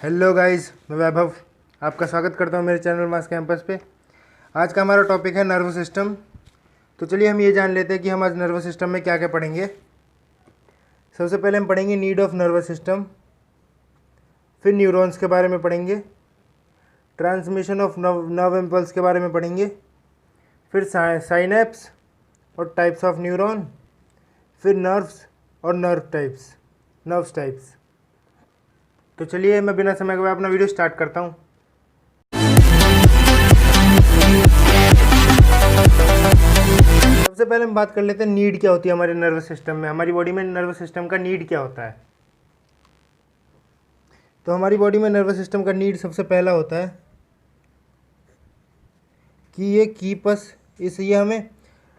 Hello guys, मैं वैभव आपका स्वागत करता हूं मेरे चैनल मास कैंपस पे। आज का हमारा टॉपिक है नर्वस सिस्टम। तो चलिए हम ये जान लेते हैं कि हम आज नर्वस सिस्टम में क्या क्या पढ़ेंगे। सबसे पहले हम पढ़ेंगे नीड ऑफ नर्वस सिस्टम, फिर न्यूरॉन्स के बारे में पढ़ेंगे, ट्रांसमिशन ऑफ नर्व इम्पल्स के बारे में पढ़ेंगे, फिर साइनेप्स और टाइप्स ऑफ न्यूरॉन, फिर नर्व्स और नर्व्स टाइप्स। तो चलिए मैं बिना समय गवाए अपना वीडियो स्टार्ट करता हूँ। सबसे पहले हम बात कर लेते हैं नीड क्या होती है हमारे नर्वस सिस्टम में। हमारी बॉडी में नर्वस सिस्टम का नीड क्या होता है। तो हमारी बॉडी में नर्वस सिस्टम का नीड सबसे पहला होता है कि ये कीप अस, ये हमें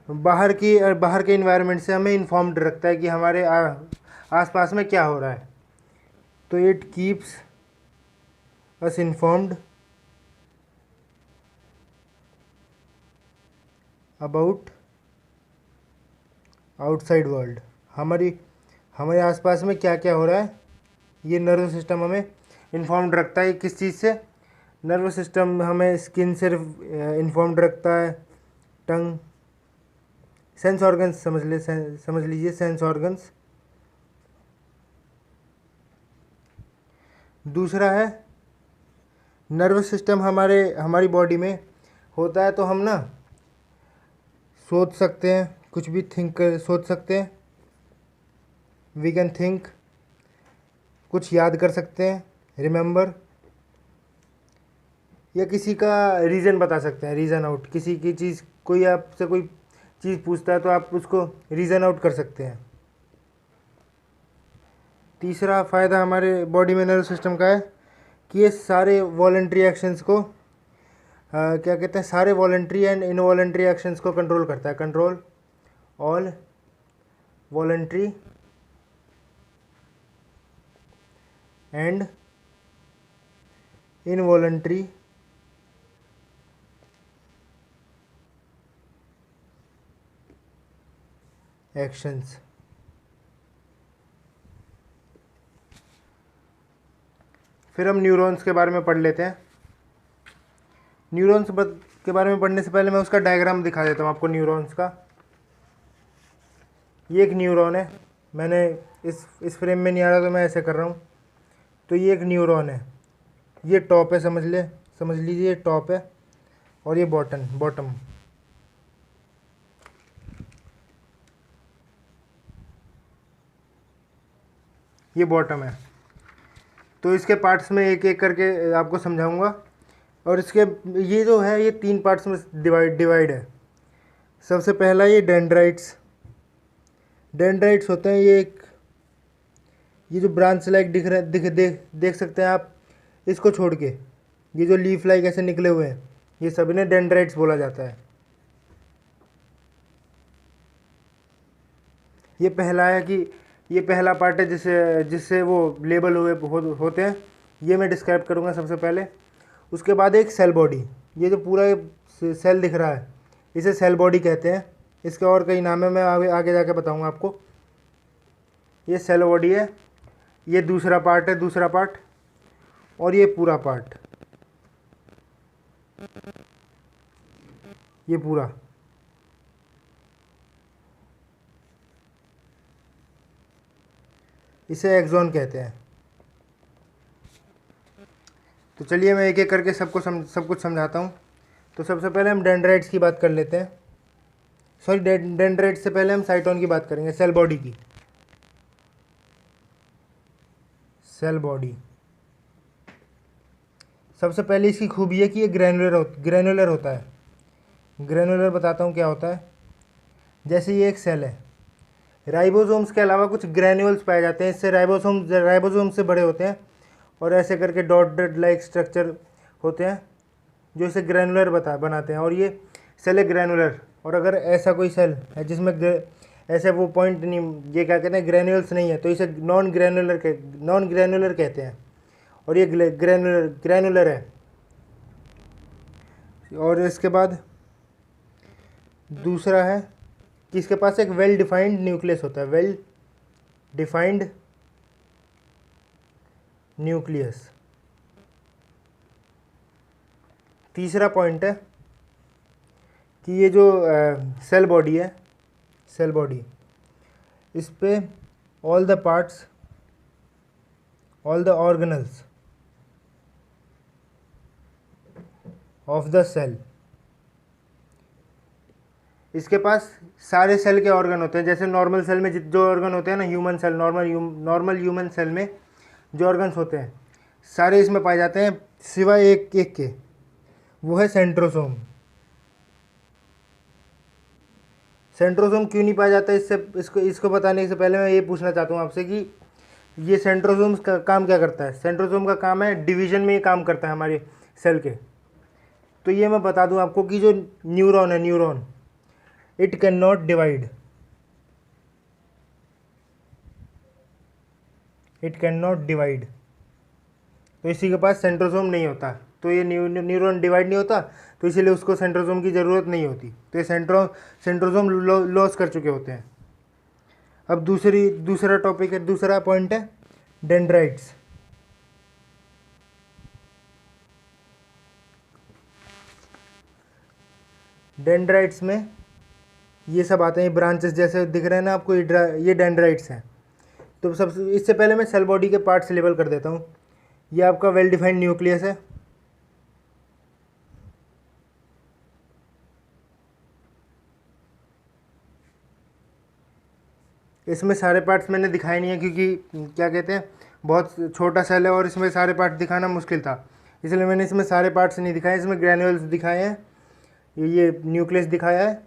बाहर के इन्वायरमेंट से हमें इन्फॉर्म्ड रखता है कि हमारे आसपास में क्या हो रहा है। तो it keeps us informed about outside world. हमारे आसपास में क्या क्या हो रहा है, ये नर्वस सिस्टम हमें इन्फॉर्म्ड रखता है। किस चीज़ से? नर्वस सिस्टम हमें स्किन से इन्फॉर्म्ड रखता है, टंग, सेंस ऑर्गन्स समझ लीजिए सेंस ऑर्गन्स। दूसरा है नर्वस सिस्टम हमारी बॉडी में होता है तो हम ना सोच सकते हैं, कुछ भी सोच सकते हैं। वी कैन थिंक, कुछ याद कर सकते हैं, रिमेंबर, या किसी का रीज़न बता सकते हैं, रीज़न आउट। किसी की चीज़, कोई आपसे कोई चीज़ पूछता है तो आप उसको रीज़न आउट कर सकते हैं। तीसरा फ़ायदा हमारे बॉडी में नर्वस सिस्टम का है कि ये सारे वॉलंटरी एक्शंस को क्या कहते हैं, सारे वॉलंटरी एंड इनवॉलंटरी एक्शंस को कंट्रोल करता है। Control all voluntary and involuntary actions. फिर हम न्यूरॉन्स के बारे में पढ़ लेते हैं। न्यूरॉन्स के बारे में पढ़ने से पहले मैं उसका डायग्राम दिखा देता हूँ आपको न्यूरॉन्स का। ये एक न्यूरॉन है, मैंने इस फ्रेम में नहीं आ रहा तो मैं ऐसे कर रहा हूँ। तो ये एक न्यूरॉन है, ये टॉप है, समझ लीजिए ये टॉप है और ये बॉटम। ये बॉटम है। तो इसके पार्ट्स में एक एक करके आपको समझाऊंगा। और इसके ये जो है ये 3 पार्ट्स में डिवाइड है। सबसे पहला ये डेंड्राइट्स होते हैं। ये जो ब्रांच लाइक दिख रहे देख सकते हैं आप, इसको छोड़ के ये जो लीफ लाइक ऐसे निकले हुए हैं, ये सब इन्हें डेंड्राइट्स बोला जाता है। ये पहला है कि ये पहला पार्ट है जिससे वो लेबल होते हैं। ये मैं डिस्क्राइब करूँगा सबसे पहले। उसके बाद एक सेल बॉडी, ये जो पूरा सेल दिख रहा है इसे सेल बॉडी कहते हैं। इसके और कई नाम है, मैं आगे जाके बताऊँगा आपको। ये सेल बॉडी है, ये दूसरा पार्ट, और ये पूरा पार्ट, ये पूरा। इसे एक्सॉन कहते हैं। तो चलिए मैं एक एक करके सब कुछ समझाता हूँ। तो सबसे पहले हम डेंड्राइट्स की बात कर लेते हैं। सॉरी, डेंड्राइट्स से पहले हम साइटोन की बात करेंगे, सेल बॉडी की। सेल बॉडी सबसे पहले इसकी खूबी है कि ये ग्रैनुलर होता है। ग्रैनुलर बताता हूँ क्या होता है। जैसे ये एक सेल है, राइबोसोम्स के अलावा कुछ ग्रैन्यूल्स पाए जाते हैं। इससे राइबोसोम से बड़े होते हैं और ऐसे करके डॉटेड लाइक स्ट्रक्चर होते हैं जो इसे ग्रैनुलर बनाते हैं। और ये सेल है ग्रैनुलर। और अगर ऐसा कोई सेल है जिसमें ऐसे वो पॉइंट नहीं, ये क्या कहते हैं, ग्रैन्यूल्स नहीं है, तो इसे नॉन ग्रैनुलर कहते हैं। और ये ग्रैनुलर है। और इसके बाद दूसरा है कि इसके पास एक वेल डिफाइंड न्यूक्लियस होता है। Well defined nucleus. तीसरा पॉइंट है कि ये जो सेल बॉडी है, सेल बॉडी, इस पे all the parts, all the organelles of the cell, इसके पास सारे सेल के ऑर्गन होते हैं। जैसे नॉर्मल सेल में जो ऑर्गन होते हैं ना, human cell, normal human cell में जो ऑर्गन्स होते हैं सारे इसमें पाए जाते हैं, सिवाय एक एक के, वो है सेंट्रोसोम। सेंट्रोसोम क्यों नहीं पाया जाता, इसको बताने से पहले मैं ये पूछना चाहता हूँ आपसे कि ये सेंट्रोसोम का काम क्या करता है। सेंट्रोसोम का काम है डिवीजन में, ये काम करता है हमारे सेल के। तो ये मैं बता दूं आपको कि जो न्यूरॉन है, neuron, it can not divide, it can not divide. तो इसी के पास सेंट्रोसोम नहीं होता, तो ये न्यूरॉन डिवाइड नहीं होता, तो इसीलिए उसको सेंट्रोसोम की ज़रूरत नहीं होती। तो ये सेंट्रोसोम लॉस कर चुके होते हैं। अब दूसरा टॉपिक है, दूसरा पॉइंट है डेंड्राइट्स। डेंड्राइट्स में ये सब आते हैं, ब्रांचेस जैसे दिख रहे हैं ना आपको, ये डेंड्राइट्स हैं। तो सबसे इससे पहले मैं सेल बॉडी के पार्ट्स लेबल कर देता हूँ। ये आपका वेल डिफाइंड न्यूक्लियस है, इसमें सारे पार्ट्स मैंने दिखाए नहीं है क्योंकि क्या कहते हैं, बहुत छोटा सेल है और इसमें सारे पार्ट्स दिखाना मुश्किल था, इसलिए मैंने इसमें सारे पार्ट्स नहीं दिखाए। इसमें ग्रैन्यूल्स दिखाए हैं, ये न्यूक्लियस दिखाया है,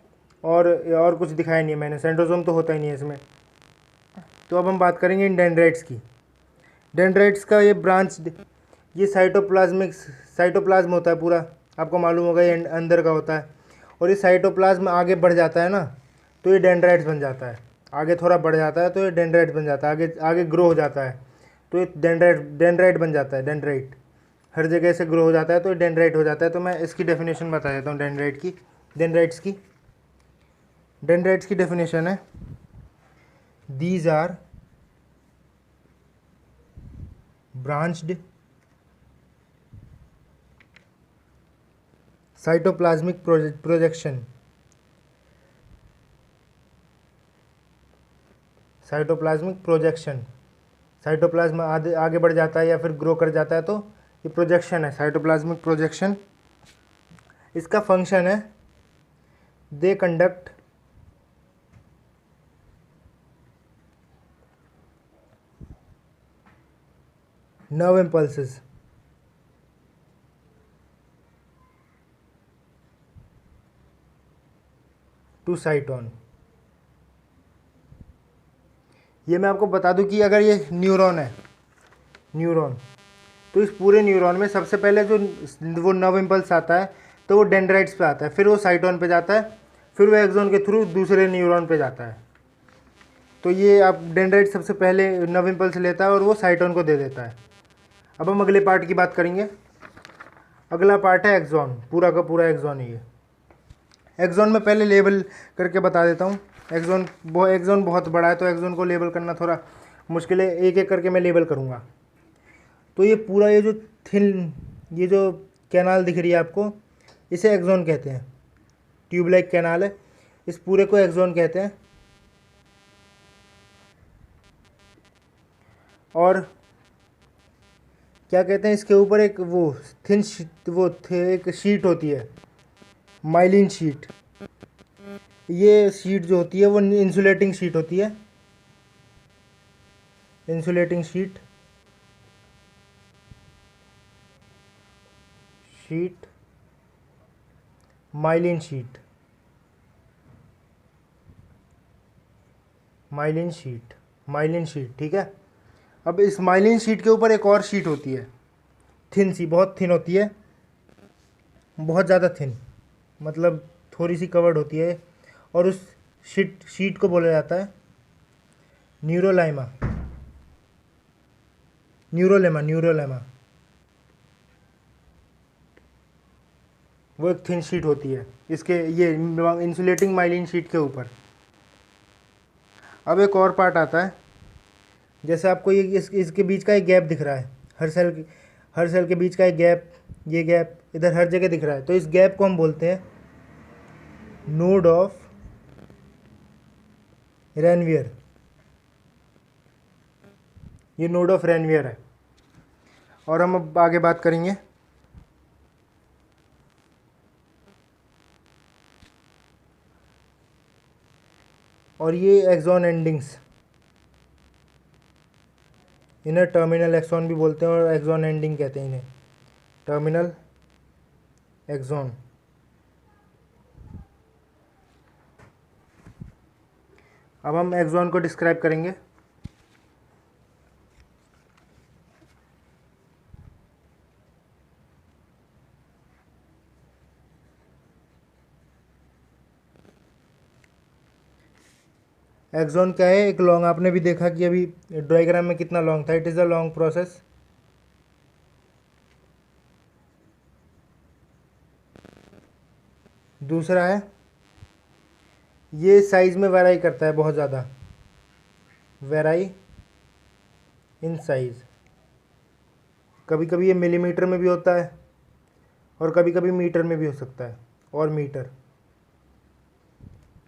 और कुछ दिखाया नहीं है मैंने। सेंट्रोसोम तो होता ही नहीं है इसमें। तो अब हम बात करेंगे इन डेंड्राइट्स की। डेंड्राइट्स का ये ब्रांच, ये साइटोप्लाज्म होता है पूरा, आपको मालूम होगा, ये अंदर का होता है। और ये साइटोप्लाज्म आगे बढ़ जाता है ना, तो ये डेंड्राइट्स बन जाता है। आगे थोड़ा बढ़ जाता है तो ये डेंड्राइट बन जाता है, आगे ग्रो हो जाता है तो ये डेंड्राइट बन जाता है। डेंड्राइट हर जगह से ग्रो हो जाता है तो ये डेंड्राइट हो जाता है। तो मैं इसकी डेफिनेशन बता देता हूँ डेंड्राइट्स की डेफिनेशन है, these are branched cytoplasmic projection, cytoplasmic projection, cytoplasm आगे बढ़ जाता है या फिर ग्रो कर जाता है तो ये प्रोजेक्शन है, साइटोप्लाज्मिक प्रोजेक्शन। इसका फंक्शन है, they conduct nerve impulses to cyton। ये मैं आपको बता दूं कि अगर ये न्यूरॉन है, न्यूरॉन, तो इस पूरे न्यूरॉन में सबसे पहले जो वो नर्व इम्पल्स आता है तो वो डेंड्राइट्स पे आता है, फिर वो साइटोन पे जाता है, फिर वो एक्सोन के थ्रू दूसरे न्यूरॉन पे जाता है। तो ये आप डेंड्राइट सबसे पहले नर्व इम्पल्स लेता है और वो साइटोन को दे देता है। अब हम अगले पार्ट की बात करेंगे। अगला पार्ट है एक्सॉन, पूरा का पूरा एक्सॉन है ये। एक्सॉन में पहले लेबल करके बता देता हूँ। एक्सॉन बहुत बड़ा है तो एक्सॉन को लेबल करना थोड़ा मुश्किल है, एक एक करके मैं लेबल करूँगा। तो ये पूरा ये जो कैनाल दिख रही है आपको, इसे एक्सॉन कहते हैं। ट्यूब लाइक कैनाल है, इस पूरे को एक्सॉन कहते हैं। और क्या कहते हैं, इसके ऊपर एक एक शीट होती है, माइलिन शीट। ये शीट जो होती है वो इंसुलेटिंग शीट होती है, इंसुलेटिंग शीट माइलिन शीट, ठीक है। अब इस माइलिन शीट के ऊपर एक और शीट होती है, बहुत थिन होती है, बहुत ज़्यादा थिन, मतलब थोड़ी सी कवर्ड होती है। और उस शीट को बोला जाता है न्यूरोलेमा। वो एक थिन शीट होती है इसके, ये इंसुलेटिंग माइलिन शीट के ऊपर। अब एक और पार्ट आता है, जैसे आपको ये इसके बीच का एक गैप दिख रहा है, हर सेल के बीच का एक गैप, ये गैप इधर हर जगह दिख रहा है, तो इस गैप को हम बोलते हैं नोड ऑफ रेनवियर। ये नोड ऑफ रेनवियर है। और हम अब आगे बात करेंगे और ये एक्सॉन एंडिंग्स, इन्हें टर्मिनल एक्सॉन भी बोलते हैं और एक्सॉन एंडिंग कहते हैं इन्हें, टर्मिनल एक्सॉन। अब हम एक्सॉन को डिस्क्राइब करेंगे। एक्सॉन क्या है? एक लॉन्ग, आपने भी देखा कि अभी डायग्राम में कितना लॉन्ग था, it is a long process. दूसरा है ये साइज में वेराई करता है बहुत ज़्यादा, वेराई इन साइज। कभी कभी ये मिलीमीटर में भी होता है और कभी कभी मीटर में भी हो सकता है, और मीटर,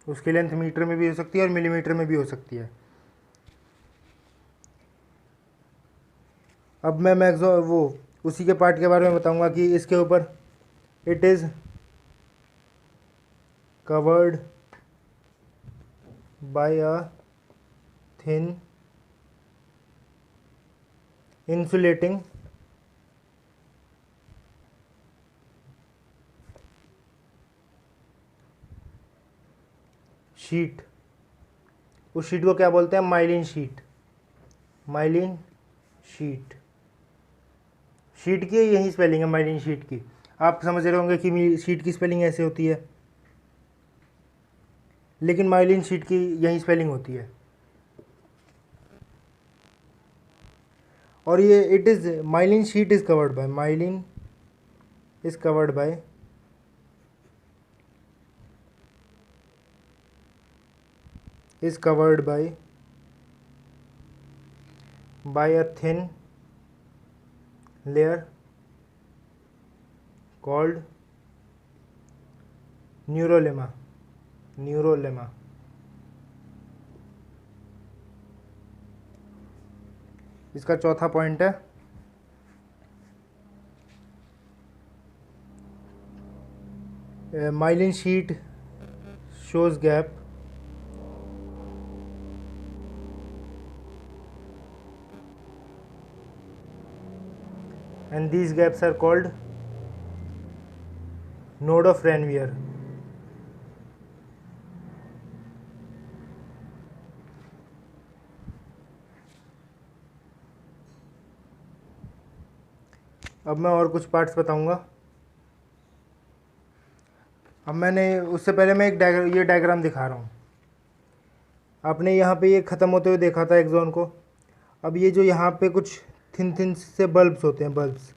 उसकी लेंथ मीटर में भी हो सकती है और मिलीमीटर में भी हो सकती है। अब मैं वो उसी के पार्ट के बारे में बताऊंगा कि इसके ऊपर it is covered by a thin insulating sheet. उस शीट को क्या बोलते हैं? Myelin sheath. Myelin sheath, sheet की यही स्पेलिंग है माइलिन शीट की। आप समझ रहे होंगे कि शीट की स्पेलिंग ऐसे होती है, लेकिन माइलिन शीट की यही स्पेलिंग होती है। और ये it is myelin sheath is covered by, myelin is covered by is covered by a thin layer called न्यूरोलेमा। न्यूरोलेमा, इसका चौथा पॉइंट है myelin sheet shows gap and these gaps are called node of Ranvier. अब मैं और कुछ parts बताऊंगा। अब मैंने उससे पहले मैं एक ये डायग्राम दिखा रहा हूँ। आपने यहाँ पे ये ख़त्म होते हुए देखा था एक्सॉन को। अब ये जो यहाँ पे कुछ थिन थिन से बल्ब्स होते हैं, बल्ब्स,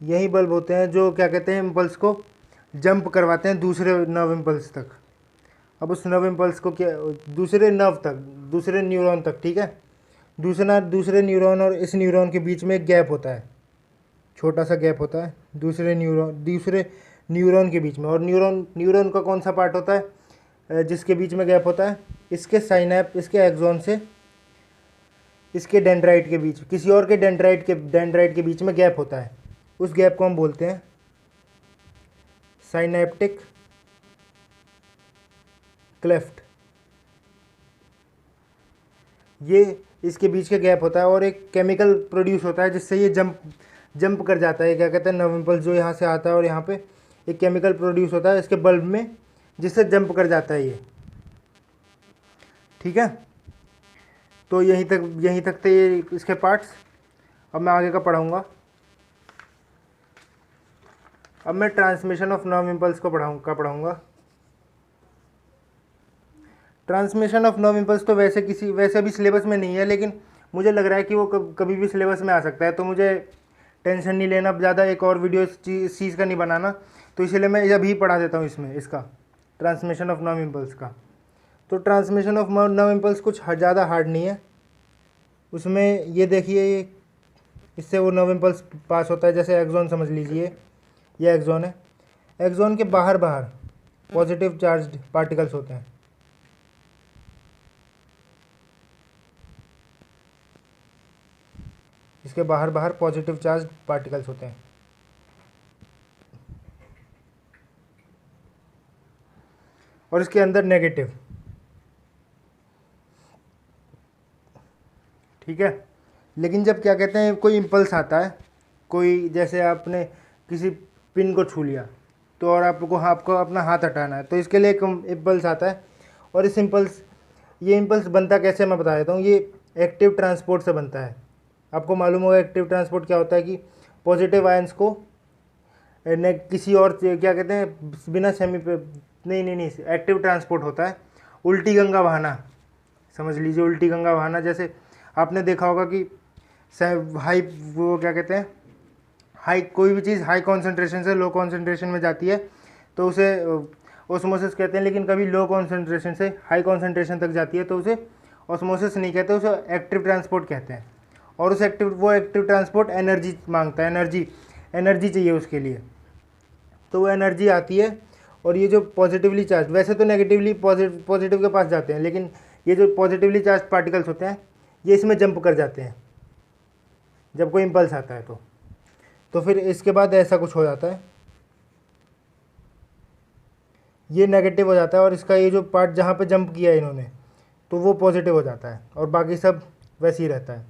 यही बल्ब होते हैं जो क्या कहते हैं, इम्पल्स को जंप करवाते हैं दूसरे नर्व इम्पल्स तक। अब उस नर्व इम्पल्स को क्या, दूसरे नर्व तक, दूसरे न्यूरॉन तक, ठीक है। दूसरे न्यूरॉन और इस न्यूरॉन के बीच में एक गैप होता है, छोटा सा गैप होता है दूसरे न्यूरॉन के बीच में। और न्यूरॉन का कौन सा पार्ट होता है जिसके बीच में गैप होता है? इसके साइनैप, इसके एक्सॉन से इसके डेंड्राइट के बीच, किसी और के डेंड्राइट के बीच में गैप होता है। उस गैप को हम बोलते हैं साइनैप्टिक क्लेफ्ट। ये इसके बीच के गैप होता है और एक केमिकल प्रोड्यूस होता है जिससे ये जंप कर जाता है। क्या कहते हैं, नर्व इम्पल्स जो यहाँ से आता है और यहाँ पे एक केमिकल प्रोड्यूस होता है इसके बल्ब में, जिससे जंप कर जाता है ये, ठीक है। तो यहीं तक थे ये इसके पार्ट्स। अब मैं आगे का पढ़ाऊँगा। अब मैं ट्रांसमिशन ऑफ नर्व इम्पल्स को पढ़ाऊँगा। ट्रांसमिशन ऑफ नर्व इम्पल्स तो वैसे भी सिलेबस में नहीं है, लेकिन मुझे लग रहा है कि वो कभी भी सिलेबस में आ सकता है, तो मुझे टेंशन नहीं लेना ज़्यादा, एक और वीडियो इस चीज़ का नहीं बनाना, तो इसलिए मैं अभी पढ़ा देता हूँ इसमें, इसका ट्रांसमिशन ऑफ नर्व इम्पल्स का। तो ट्रांसमिशन ऑफ नर्व इम्पल्स कुछ ज़्यादा हार्ड नहीं है। उसमें ये देखिए, इससे वो नर्व इम्पल्स पास होता है। जैसे एक्सॉन समझ लीजिए, ये एक्सॉन है, एक्सॉन के बाहर बाहर पॉजिटिव चार्ज्ड पार्टिकल्स होते हैं। इसके बाहर बाहर पॉजिटिव चार्ज्ड पार्टिकल्स होते हैं। और इसके अंदर नेगेटिव, ठीक है। लेकिन जब क्या कहते हैं कोई इम्पल्स आता है, कोई जैसे आपने किसी पिन को छू लिया तो और आपको अपना हाथ हटाना है, तो इसके लिए एक इम्पल्स आता है। और इस इम्पल्स, ये इम्पल्स बनता कैसे मैं बता देता हूँ। ये एक्टिव ट्रांसपोर्ट से बनता है। आपको मालूम होगा एक्टिव ट्रांसपोर्ट क्या होता है कि पॉजिटिव आयंस को किसी और क्या कहते हैं बिना सेमी पे नहीं एक्टिव ट्रांसपोर्ट होता है उल्टी गंगा बहाना, समझ लीजिए उल्टी गंगा बहाना। जैसे आपने देखा होगा कि हाई वो क्या कहते हैं हाई, कोई भी चीज़ हाई कॉन्सेंट्रेशन से लो कॉन्सेंट्रेशन में जाती है तो उसे ऑस्मोसिस कहते हैं। लेकिन कभी लो कॉन्सेंट्रेशन से हाई कॉन्सेंट्रेशन तक जाती है तो उसे ऑस्मोसिस नहीं कहते, उसे एक्टिव ट्रांसपोर्ट कहते हैं। और उस एक्टिव ट्रांसपोर्ट एनर्जी मांगता है, एनर्जी चाहिए उसके लिए, तो वो एनर्जी आती है। और ये जो पॉजिटिवली चार्ज, वैसे तो नेगेटिवली पॉजिटिव के पास जाते हैं, लेकिन ये जो पॉजिटिवली चार्ज पार्टिकल्स होते हैं ये इसमें जंप कर जाते हैं जब कोई इम्पल्स आता है तो फिर इसके बाद ऐसा कुछ हो जाता है, ये नेगेटिव हो जाता है और इसका ये जो पार्ट जहाँ पे जंप किया है इन्होंने तो वो पॉजिटिव हो जाता है और बाकी सब वैसे ही रहता है।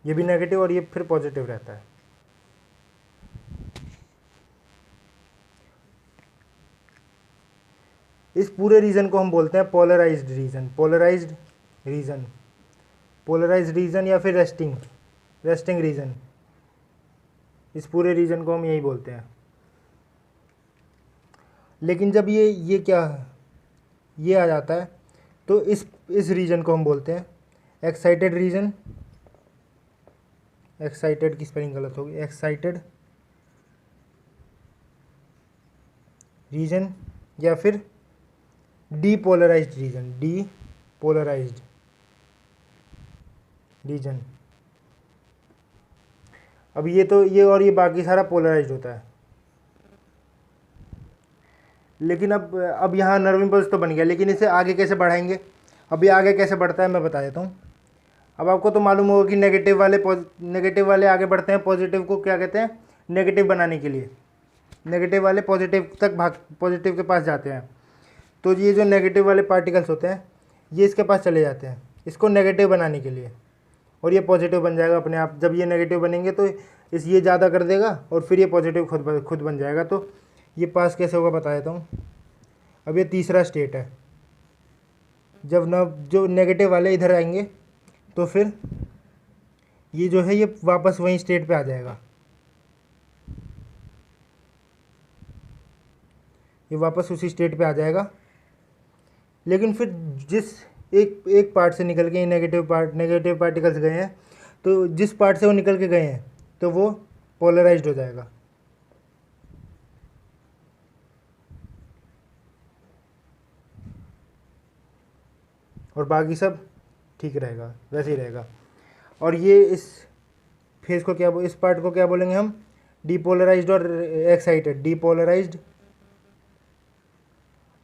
ये भी नेगेटिव और ये फिर पॉजिटिव रहता है। इस पूरे रीजन को हम बोलते हैं पोलराइज्ड रीजन, पोलराइज्ड रीजन या फिर रेस्टिंग रीजन। इस पूरे रीजन को हम यही बोलते हैं। लेकिन जब ये क्या ये आ जाता है तो इस रीजन को हम बोलते हैं एक्साइटेड रीजन। एक्साइटेड की स्पेलिंग गलत होगी, एक्साइटेड रीजन या फिर डीपोलराइज्ड रीजन। अब ये बाकी सारा पोलराइज्ड होता है। लेकिन अब यहाँ नर्व इम्पल्स तो बन गया, लेकिन इसे आगे कैसे बढ़ाएंगे। अब ये आगे कैसे बढ़ता है मैं बता देता हूँ। अब आपको तो मालूम होगा कि नेगेटिव वाले आगे बढ़ते हैं पॉजिटिव को क्या कहते हैं नेगेटिव बनाने के लिए। नेगेटिव वाले पॉजिटिव के पास जाते हैं, तो ये जो नेगेटिव वाले पार्टिकल्स होते हैं ये इसके पास चले जाते हैं इसको नेगेटिव बनाने के लिए, और ये पॉजिटिव बन जाएगा अपने आप। जब ये नेगेटिव बनेंगे तो ये ज़्यादा कर देगा और फिर ये पॉजिटिव खुद बन जाएगा। तो ये पास कैसे होगा बता देता हूँ। अब ये तीसरा स्टेट है, जब जो नेगेटिव वाले इधर आएंगे तो फिर ये जो है ये वापस वही स्टेट पे आ जाएगा, ये वापस उसी स्टेट पे आ जाएगा। लेकिन फिर जिस एक पार्ट से निकल के नेगेटिव पार्टिकल्स गए हैं तो जिस पार्ट से वो निकल के गए हैं तो वो पोलराइज्ड हो जाएगा। और बाकी सब ठीक रहेगा, वैसे ही रहेगा। और ये इस फेज को इस पार्ट को क्या बोलेंगे हम, डीपोलराइज्ड और एक्साइटेड, डीपोलराइज्ड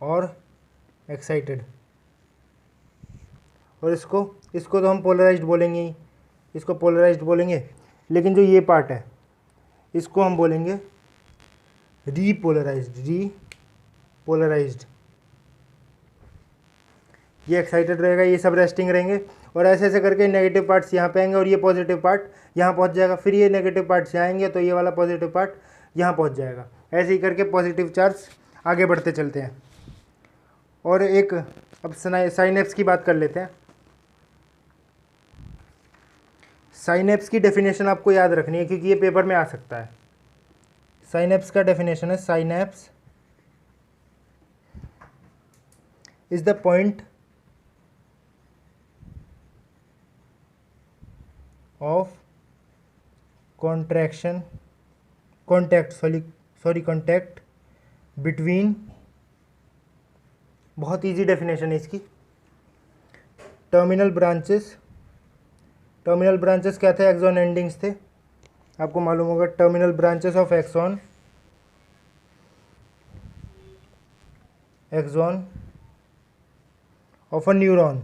और एक्साइटेड। और इसको तो हम पोलराइज्ड बोलेंगे ही, इसको पोलराइज्ड बोलेंगे। लेकिन जो ये पार्ट है इसको हम बोलेंगे रीपोलराइज्ड। ये एक्साइटेड रहेगा, ये सब रेस्टिंग रहेंगे। और ऐसे ऐसे करके नेगेटिव पार्ट्स यहाँ पे आएंगे और ये पॉजिटिव पार्ट यहाँ पहुँच जाएगा। फिर ये नेगेटिव पार्ट्स यहाँ आएंगे तो ये वाला पॉजिटिव पार्ट यहाँ पहुँच जाएगा। ऐसे ही करके पॉजिटिव चार्ज आगे बढ़ते चलते हैं। और एक अब साइनेप्स की बात कर लेते हैं। साइनेप्स की डेफिनेशन आपको याद रखनी है क्योंकि ये पेपर में आ सकता है। साइनेप्स का डेफिनेशन है, synapse is the point of terminal branches क्या थे? एक्सॉन एंडिंग्स थे, आपको मालूम होगा। Terminal branches of axon of a neuron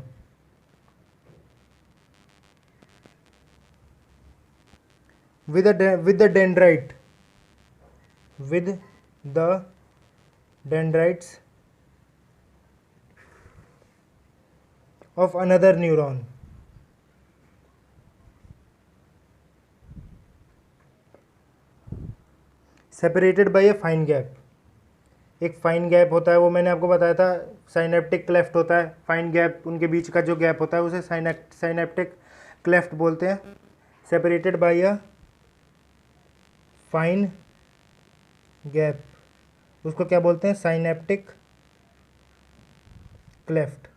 with the dendrites of another neuron. Separated by a fine gap. एक फाइन गैप होता है, वो मैंने आपको बताया था, साइनेप्टिक क्लेफ्ट होता है। फाइन गैप, उनके बीच का जो गैप होता है उसे साइनेप्टिक क्लेफ्ट बोलते हैं। Separated by a fine gap, उसको क्या बोलते हैं? Synaptic cleft.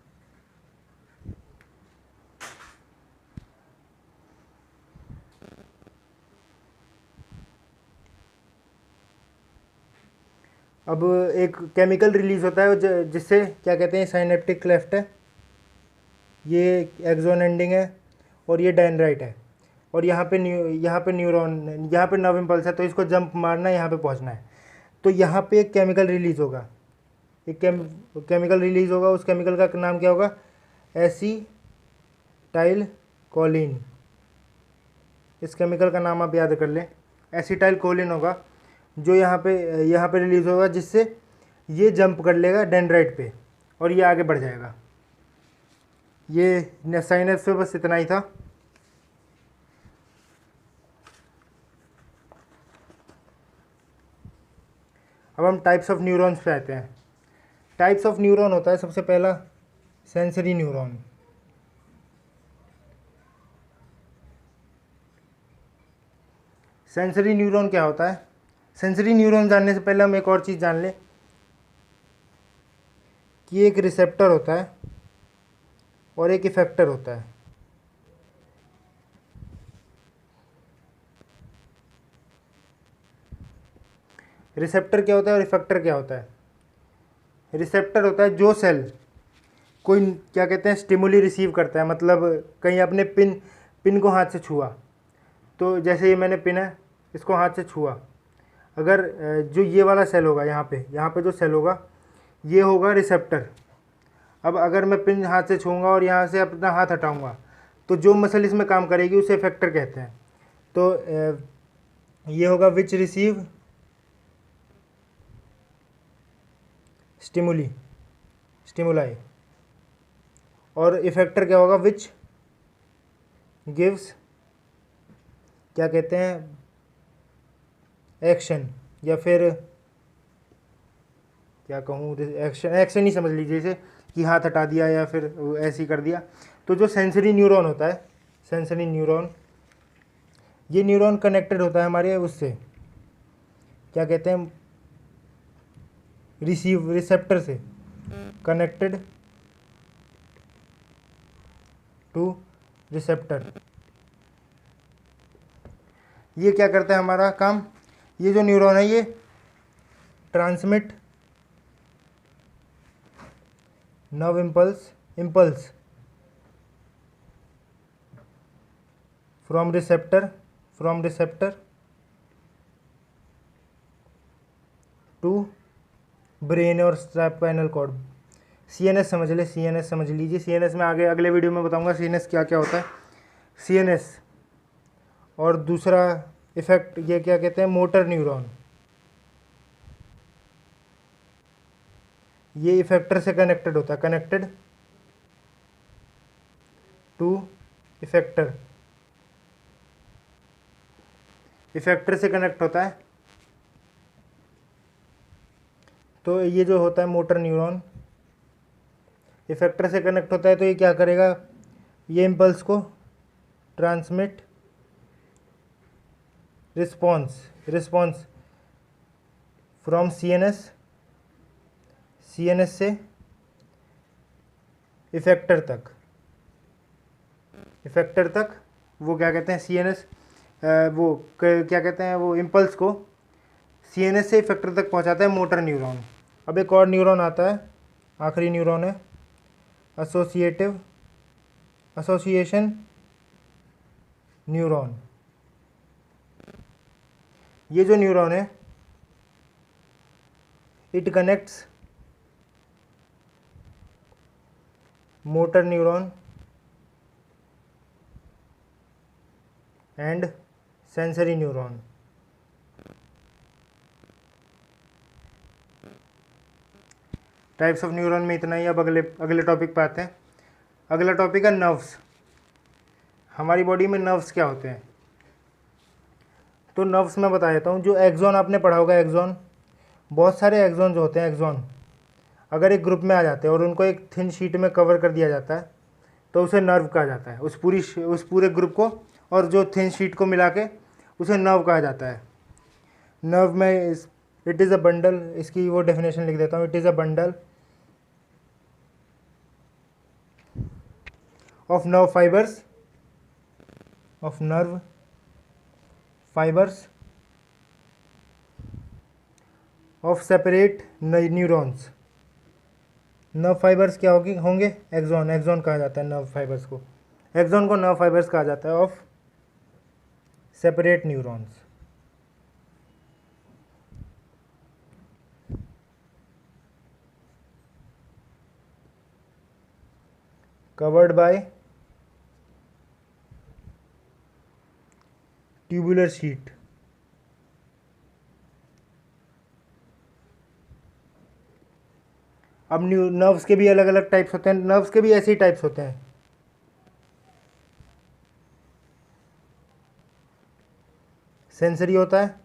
अब एक केमिकल रिलीज होता है जिससे क्या कहते हैं, साइनेप्टिक क्लेफ्ट है। ये एक्सॉन एंडिंग है और ये डेंड्राइट है, और यहाँ पे न्यूरॉन, यहाँ पे नर्व इम्पल्स है, तो इसको जंप मारना है, यहाँ पे पहुँचना है। तो यहाँ पे एक केमिकल रिलीज होगा, उस केमिकल का नाम क्या होगा? Acetyl Colin. इस केमिकल का नाम आप याद कर लें, एसीटाइल कोलिन होगा, जो यहाँ पे रिलीज होगा, जिससे ये जंप कर लेगा डेंड्राइट पे और ये आगे बढ़ जाएगा। ये साइनेप्स पे बस इतना ही था। अब हम टाइप्स ऑफ न्यूरॉन्स पे आते हैं। टाइप्स ऑफ न्यूरॉन होता है, सबसे पहला सेंसरी न्यूरॉन। सेंसरी न्यूरॉन क्या होता है? सेंसरी न्यूरॉन जानने से पहले हम एक और चीज़ जान लें कि एक रिसेप्टर होता है और एक इफेक्टर होता है। रिसेप्टर क्या होता है और इफेक्टर क्या होता है? रिसेप्टर होता है जो सेल कोई क्या कहते हैं स्टिमुली रिसीव करता है, मतलब कहीं आपने पिन को हाथ से छुआ, तो जैसे ये मैंने पिन है, इसको हाथ से छुआ, अगर जो ये वाला सेल होगा, यहाँ पे जो सेल होगा, ये होगा रिसेप्टर। अब अगर मैं पिन हाथ से छूँगा और यहाँ से अपना हाथ हटाऊँगा, तो जो मसल इसमें काम करेगी उसे इफेक्टर कहते हैं। तो ये होगा विच रिसीव स्टिमुलाई, और इफेक्टर क्या होगा? विच गिव्स क्या कहते हैं एक्शन, या फिर क्या कहूँ, एक्शन ही समझ लीजिए, जैसे कि हाथ हटा दिया या फिर ऐसे ही कर दिया। तो जो सेंसरी न्यूरॉन होता है, सेंसरी न्यूरॉन, ये न्यूरॉन कनेक्टेड होता है हमारे उससे, क्या कहते हैं, रिसेप्टर से, कनेक्टेड टू रिसेप्टर। ये क्या करता है हमारा काम? ये जो न्यूरॉन है ये transmit nerve impulse from receptor to brain और स्पाइनल कॉर्ड। सीएनएस समझ लीजिए। सीएनएस में आगे अगले वीडियो में बताऊंगा सीएनएस क्या क्या होता है। सीएनएस और दूसरा इफेक्ट, ये क्या कहते हैं, मोटर न्यूरॉन। ये इफेक्टर से कनेक्टेड होता है, कनेक्टेड टू इफेक्टर से कनेक्ट होता है। तो ये जो होता है मोटर न्यूरॉन इफेक्टर से कनेक्ट होता है, तो ये क्या करेगा, ये इम्पल्स को ट्रांसमिट रिस्पॉन्स फ्रॉम सीएनएस से इफेक्टर तक वो क्या कहते हैं, सीएनएस वो क्या कहते हैं, वो इम्पल्स को सीएनएस से इफेक्टर तक पहुंचाता है मोटर न्यूरॉन। अब एक और न्यूरॉन आता है, आखिरी न्यूरॉन है एसोसिएटिव एसोसिएशन न्यूरॉन। ये जो न्यूरॉन है it connects motor neuron and sensory neuron. Types of neuron में इतना ही। अब अगले टॉपिक पे आते हैं। अगला टॉपिक है नर्व्स। हमारी बॉडी में नर्व्स क्या होते हैं? तो नर्व्स मैं बता देता हूँ। जो एक्सॉन आपने पढ़ा होगा, एक्सॉन, बहुत सारे एक्सॉन जो होते हैं, एक्सॉन अगर एक ग्रुप में आ जाते हैं और उनको एक थिन शीट में कवर कर दिया जाता है तो उसे नर्व कहा जाता है। उस पूरे ग्रुप को और जो थिन शीट को मिला के उसे नर्व कहा जाता है। नर्व में इट इज़ अ बंडल, इसकी वो डेफिनेशन लिख देता हूँ। It is a bundle of nerve fibers of separate neurons। Nerve fibres क्या होंगे? एक्सॉन। एक्सॉन कहा जाता है नर्व फाइबर्स को। एक्सॉन को नर्व फाइबर्स कहा जाता है of separate neurons. Covered by tubular sheet. अब नर्व्स के भी अलग अलग टाइप्स होते हैं। नर्व्स के भी ऐसे ही टाइप्स होते हैं। सेंसरी होता है,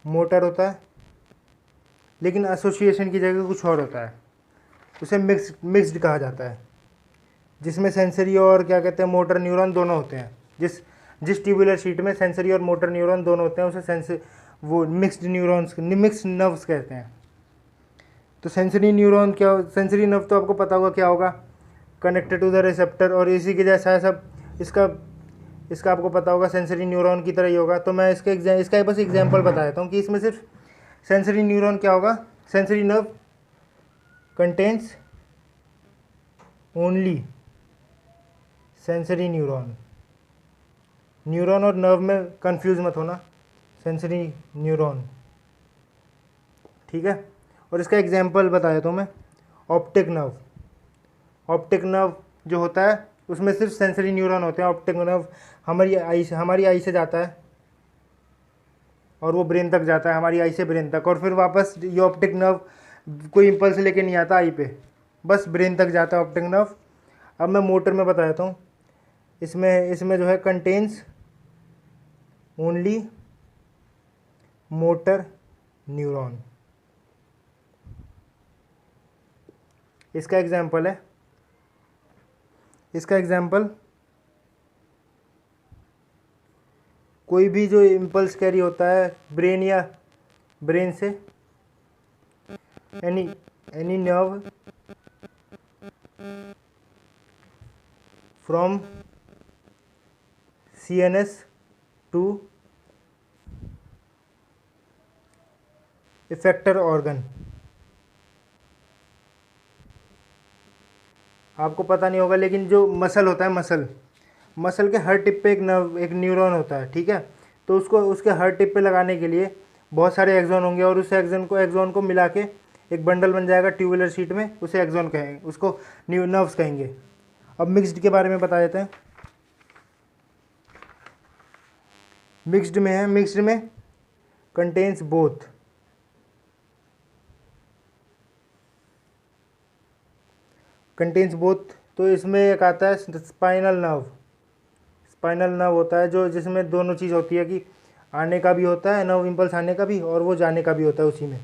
मोटर होता है, लेकिन एसोसिएशन की जगह कुछ और होता है। उसे मिक्स्ड कहा जाता है, जिसमें सेंसरी और क्या कहते हैं मोटर न्यूरॉन दोनों होते हैं। जिस ट्यूबुलर शीट में सेंसरी और मोटर न्यूरॉन दोनों होते हैं उसे वो मिक्स्ड न्यूरॉन्स, मिक्स्ड नर्व्स कहते हैं। तो सेंसरी न्यूरॉन क्या? सेंसरी नर्व तो आपको पता होगा क्या होगा, कनेक्टेड टू द रिसेप्टर, और इसी के जैसा है सब। इसका आपको पता होगा सेंसरी न्यूरॉन की तरह ही होगा। तो मैं इसका बस एग्जांपल बता देता हूँ कि इसमें सिर्फ सेंसरी न्यूरॉन क्या होगा। Sensory nerve contains only sensory neuron. Neuron और नर्व में कंफ्यूज मत होना, सेंसरी न्यूरॉन, ठीक है। और इसका एग्जांपल बता देता हूँ मैं। Optic nerve. ऑप्टिक नर्व जो होता है उसमें सिर्फ सेंसरी न्यूरॉन होते हैं। ऑप्टिक नर्व हमारी आई से जाता है और वो ब्रेन तक जाता है, हमारी आई से ब्रेन तक, और फिर वापस ये ऑप्टिक नर्व कोई इम्पल्स लेके नहीं आता आई पे, बस ब्रेन तक जाता है ऑप्टिक नर्व। अब मैं मोटर में बता देता हूँ। इसमें जो है कंटेन्स ओनली मोटर न्यूरॉन। इसका एग्जाम्पल कोई भी जो इम्पल्स कैरी होता है ब्रेन से, any nerve from CNS to effector organ. आपको पता नहीं होगा लेकिन जो मसल होता है, मसल के हर टिप पे एक न्यूरॉन होता है, ठीक है। तो उसके हर टिप पे लगाने के लिए बहुत सारे एक्सॉन होंगे और उस एक्सॉन को मिला के एक बंडल बन जाएगा ट्यूबुलर शीट में, उसे एक्सॉन कहेंगे, उसको नर्व्स कहेंगे। अब मिक्स्ड के बारे में बता देते हैं। मिक्स्ड में कंटेन्स बोथ तो इसमें एक आता है स्पाइनल नर्व होता है जो जिसमें दोनों चीज़ होती है कि आने का भी होता है, नर्व इम्पल्स आने का भी, और वो जाने का भी होता है उसी में।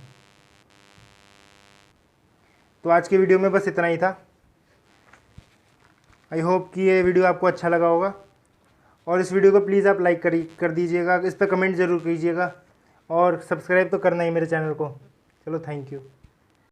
तो आज की वीडियो में बस इतना ही था। आई होप कि ये वीडियो आपको अच्छा लगा होगा, और इस वीडियो को प्लीज़ आप लाइक कर दीजिएगा, इस पर कमेंट ज़रूर कीजिएगा, और सब्सक्राइब तो करना ही मेरे चैनल को। चलो, थैंक यू।